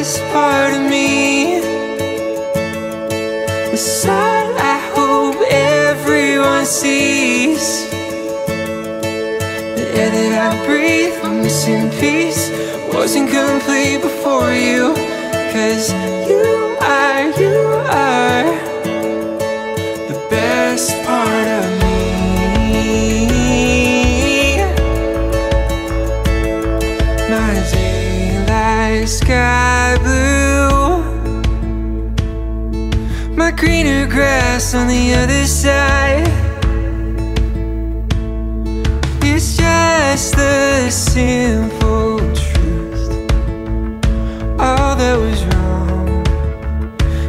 best part of me. The side I hope everyone sees. The air that I breathe, I'm missing peace. Wasn't complete before you. 'Cause you are the best part of me. My daylight sky blue, my greener grass on the other side. It's just the simple truth. All that was wrong,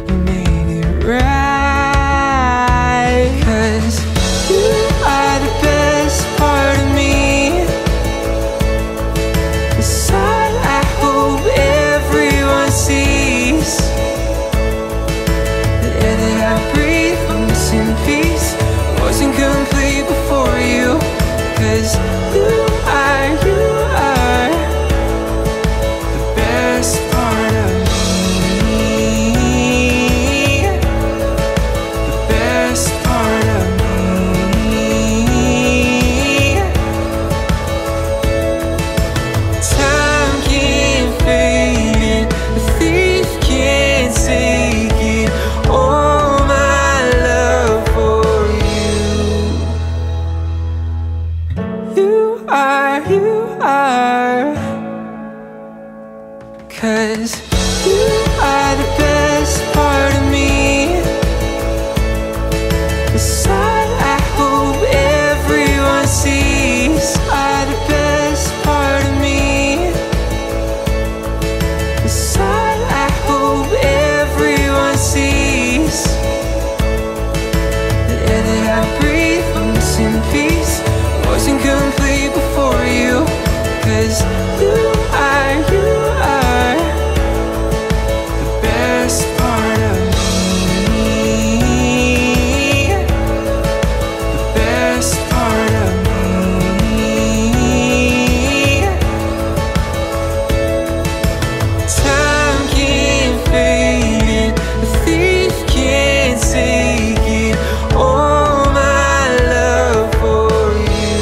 you made it right. 'Cause you are the best part of me. The side I hope everyone sees. The air that I breathe, I'm missing peace. Wasn't complete before you. 'Cause you are the best part of me. The best part of me. Time can't fade it, the thief can't take it. All my love for you. You are, 'cause you are the best part of me. The side I hope everyone sees. Are the best part of me. The side I hope everyone sees. The air that I breathe, I'm missing peace. Wasn't complete before you. 'Cause you are the best part of me. The best part of me. Time can't fade it, the thief can't take it. All my love for you.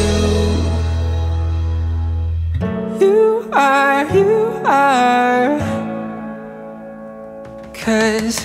You are, 'cause